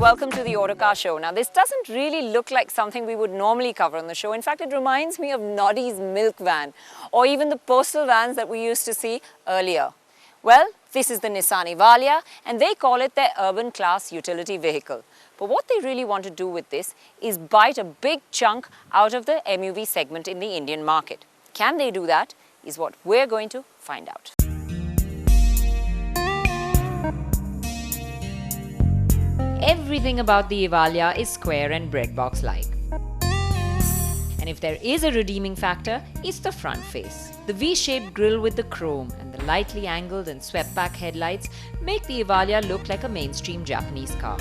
welcome to the Autocar Show. Now this doesn't really look like something we would normally cover on the show. In fact, it reminds me of Noddy's milk van or even the postal vans that we used to see earlier. Well, this is the Nissan Evalia and they call it their urban class utility vehicle. But what they really want to do with this is bite a big chunk out of the MUV segment in the Indian market. Can they do that? Is what we're going to find out. Everything about the Evalia is square and breadbox-like. And if there is a redeeming factor, it's the front face. The V-shaped grille with the chrome and the lightly angled and swept-back headlights make the Evalia look like a mainstream Japanese car.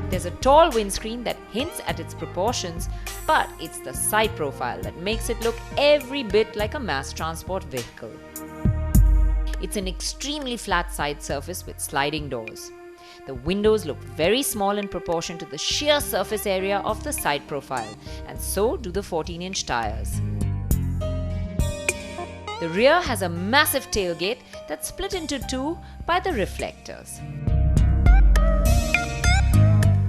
There's a tall windscreen that hints at its proportions, but it's the side profile that makes it look every bit like a mass transport vehicle. It's an extremely flat side surface with sliding doors. The windows look very small in proportion to the sheer surface area of the side profile, and so do the 14-inch tires. The rear has a massive tailgate that's split into two by the reflectors.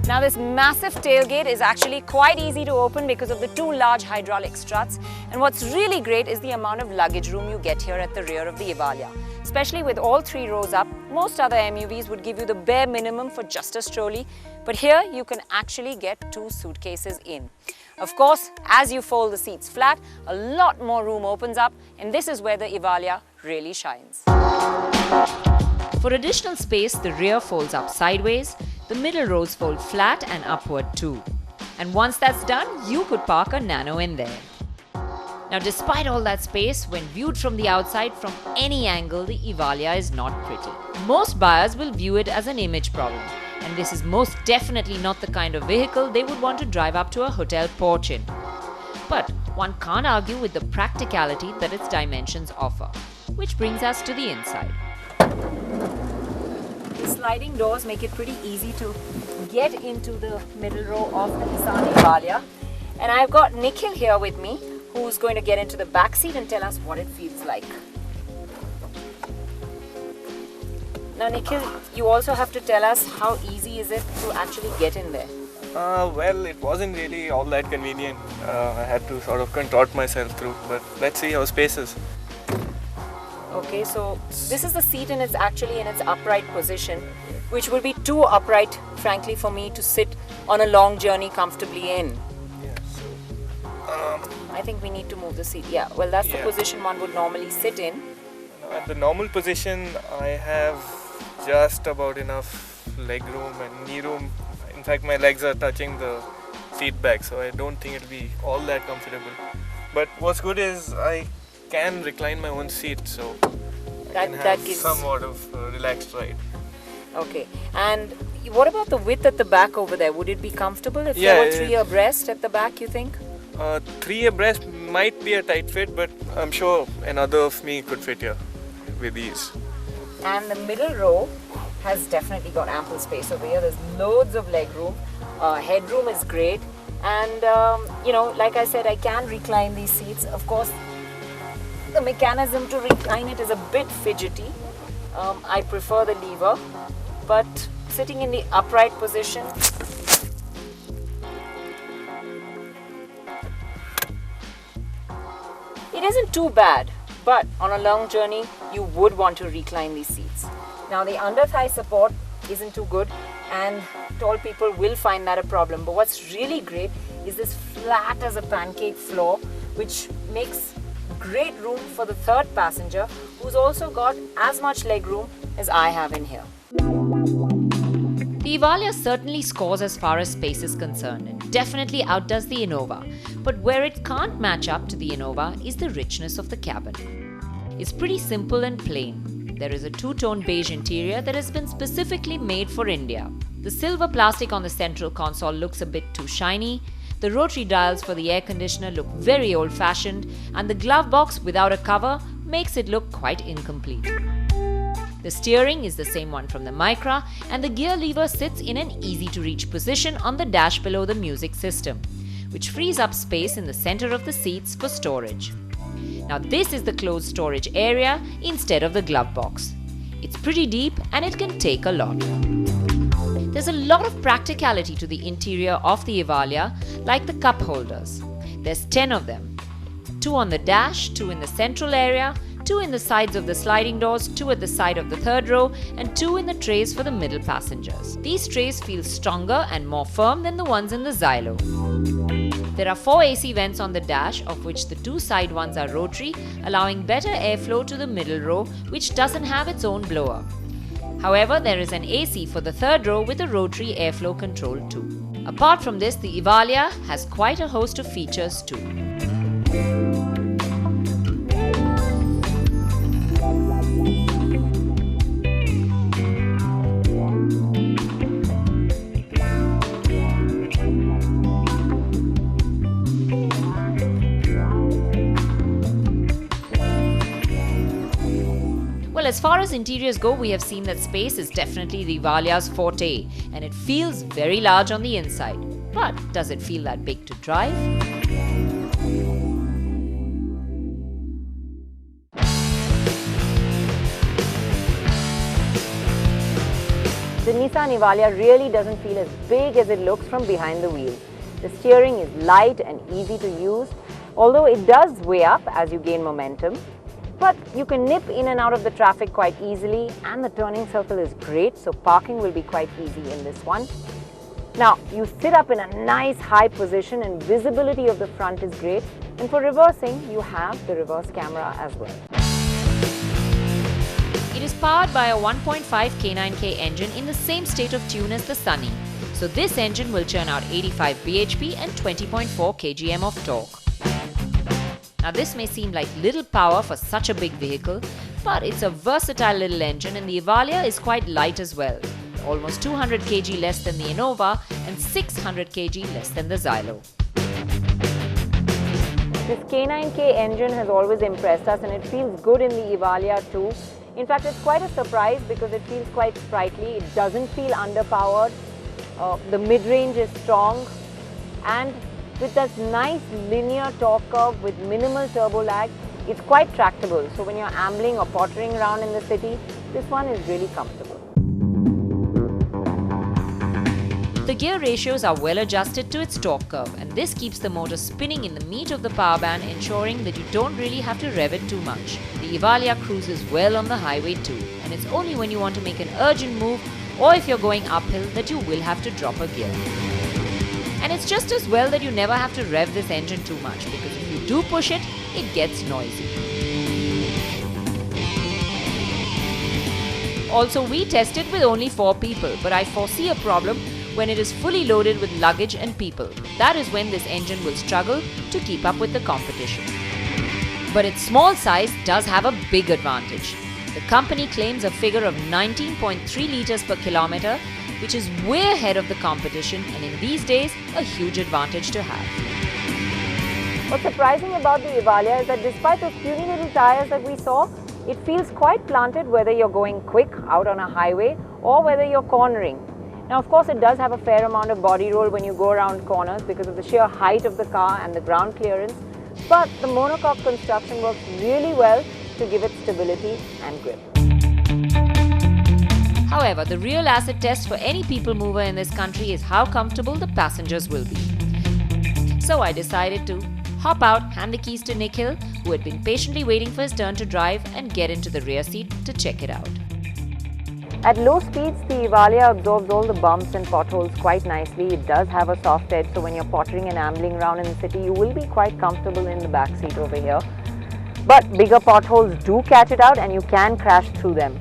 Now this massive tailgate is actually quite easy to open because of the two large hydraulic struts, and what's really great is the amount of luggage room you get here at the rear of the Evalia. Especially with all three rows up, most other MUVs would give you the bare minimum for just a trolley, but here you can actually get 2 suitcases in. Of course, as you fold the seats flat, a lot more room opens up, and this is where the Evalia really shines. For additional space, the rear folds up sideways, the middle rows fold flat and upward too. And once that's done, you could park a Nano in there. Now, despite all that space, when viewed from the outside from any angle, the Evalia is not pretty. Most buyers will view it as an image problem, and this is most definitely not the kind of vehicle they would want to drive up to a hotel porch in. But one can't argue with the practicality that its dimensions offer, which brings us to the inside. The sliding doors make it pretty easy to get into the middle row of the Nissan Evalia, and I've got Nikhil here with me, who's going to get into the back seat and tell us what it feels like. Now Nikhil, you also have to tell us how easy is it to actually get in there? Well, it wasn't really all that convenient. I had to sort of contort myself through, but let's see how space is. Okay, so this is the seat and it's actually in its upright position, which would be too upright, frankly, for me to sit on a long journey comfortably in. I think we need to move the seat. Yeah, well, that's the position one would normally sit in. At the normal position, I have just about enough leg room and knee room. In fact, my legs are touching the seat back, so I don't think it'll be all that comfortable. But what's good is I can recline my own seat, so I can have somewhat of a relaxed ride. Okay, and what about the width at the back over there? Would it be comfortable if there were 3 abreast at the back, you think? 3 abreast might be a tight fit, but I'm sure another of me could fit here with ease. And the middle row has definitely got ample space over here. There's loads of leg room. Headroom is great. And, like I said, I can recline these seats. Of course, the mechanism to recline it is a bit fidgety. I prefer the lever, but sitting in the upright position, it isn't too bad, but on a long journey, you would want to recline these seats. Now, the under thigh support isn't too good, and tall people will find that a problem. But what's really great is this flat as a pancake floor, which makes great room for the third passenger, who's also got as much leg room as I have in here. The Evalia certainly scores as far as space is concerned and definitely outdoes the Innova. But where it can't match up to the Innova is the richness of the cabin. It's pretty simple and plain. There is a 2-tone beige interior that has been specifically made for India. The silver plastic on the central console looks a bit too shiny. The rotary dials for the air conditioner look very old-fashioned, and the glove box without a cover makes it look quite incomplete. The steering is the same one from the Micra, and the gear lever sits in an easy-to-reach position on the dash below the music system, which frees up space in the center of the seats for storage. Now this is the closed storage area instead of the glove box. It's pretty deep and it can take a lot. There's a lot of practicality to the interior of the Evalia, like the cup holders. There's 10 of them. 2 on the dash, 2 in the central area, 2 in the sides of the sliding doors, 2 at the side of the third row, and 2 in the trays for the middle passengers. These trays feel stronger and more firm than the ones in the Xylo. There are 4 AC vents on the dash, of which the 2 side ones are rotary, allowing better airflow to the middle row, which doesn't have its own blower. However, there is an AC for the third row with a rotary airflow control too. Apart from this, the Evalia has quite a host of features too. Well, as far as interiors go, we have seen that space is definitely the Evalia's forte, and it feels very large on the inside. But does it feel that big to drive? The Nissan Evalia really doesn't feel as big as it looks from behind the wheel. The steering is light and easy to use, although it does weigh up as you gain momentum. But you can nip in and out of the traffic quite easily, and the turning circle is great, so parking will be quite easy in this one. Now, you sit up in a nice high position and visibility of the front is great, and for reversing, you have the reverse camera as well. It is powered by a 1.5 K9K engine in the same state of tune as the Sunny. So this engine will churn out 85 bhp and 20.4 kgm of torque. Now this may seem like little power for such a big vehicle, but it's a versatile little engine, and the Evalia is quite light as well. Almost 200 kg less than the Innova and 600 kg less than the Xylo. This K9K engine has always impressed us, and it feels good in the Evalia too. In fact, it's quite a surprise because it feels quite sprightly. It doesn't feel underpowered. The mid-range is strong, and with that nice linear torque curve with minimal turbo lag, it's quite tractable. So when you're ambling or pottering around in the city, this one is really comfortable. The gear ratios are well adjusted to its torque curve, and this keeps the motor spinning in the meat of the power band, ensuring that you don't really have to rev it too much. The Evalia cruises well on the highway too, and it's only when you want to make an urgent move or if you're going uphill that you will have to drop a gear. And it's just as well that you never have to rev this engine too much, because if you do push it, it gets noisy. Also, we tested with only 4 people, but I foresee a problem when it is fully loaded with luggage and people. That is when this engine will struggle to keep up with the competition. But its small size does have a big advantage. The company claims a figure of 19.3 litres per kilometre, which is way ahead of the competition, and in these days, a huge advantage to have. What's surprising about the Evalia is that despite those puny little tires that we saw, it feels quite planted whether you're going quick out on a highway or whether you're cornering. Now, of course, it does have a fair amount of body roll when you go around corners because of the sheer height of the car and the ground clearance, but the monocoque construction works really well to give it stability and grip. However, the real acid test for any people mover in this country is how comfortable the passengers will be. So I decided to hop out, hand the keys to Nikhil, who had been patiently waiting for his turn to drive, and get into the rear seat to check it out. At low speeds, the Evalia absorbs all the bumps and potholes quite nicely. It does have a soft edge, so when you're pottering and ambling around in the city, you will be quite comfortable in the back seat over here. But bigger potholes do catch it out and you can crash through them.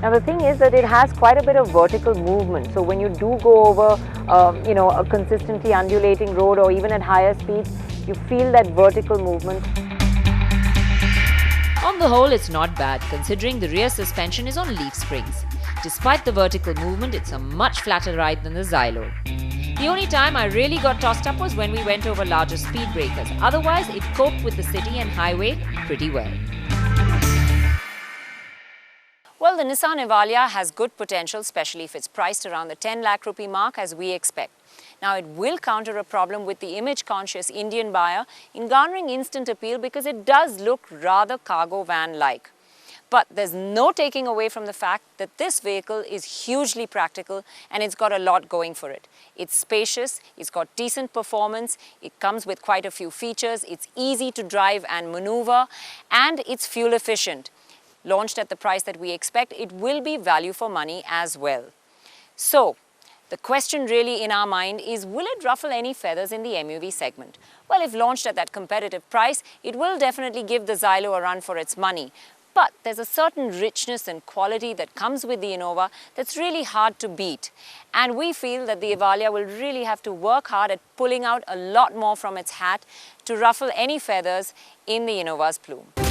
Now the thing is that it has quite a bit of vertical movement, so when you do go over a consistently undulating road or even at higher speeds, you feel that vertical movement. On the whole, it's not bad considering the rear suspension is on leaf springs. Despite the vertical movement, it's a much flatter ride than the Xylo. The only time I really got tossed up was when we went over larger speed breakers. Otherwise, it coped with the city and highway pretty well. Well, the Nissan Evalia has good potential, especially if it's priced around the 10 lakh rupee mark as we expect. Now, it will counter a problem with the image-conscious Indian buyer in garnering instant appeal because it does look rather cargo van-like. But there's no taking away from the fact that this vehicle is hugely practical and it's got a lot going for it. It's spacious, it's got decent performance, it comes with quite a few features, it's easy to drive and maneuver, and it's fuel efficient. Launched at the price that we expect, it will be value for money as well. So, the question really in our mind is, will it ruffle any feathers in the MUV segment? Well, if launched at that competitive price, it will definitely give the Xylo a run for its money. But there's a certain richness and quality that comes with the Innova that's really hard to beat. And we feel that the Evalia will really have to work hard at pulling out a lot more from its hat to ruffle any feathers in the Innova's plume.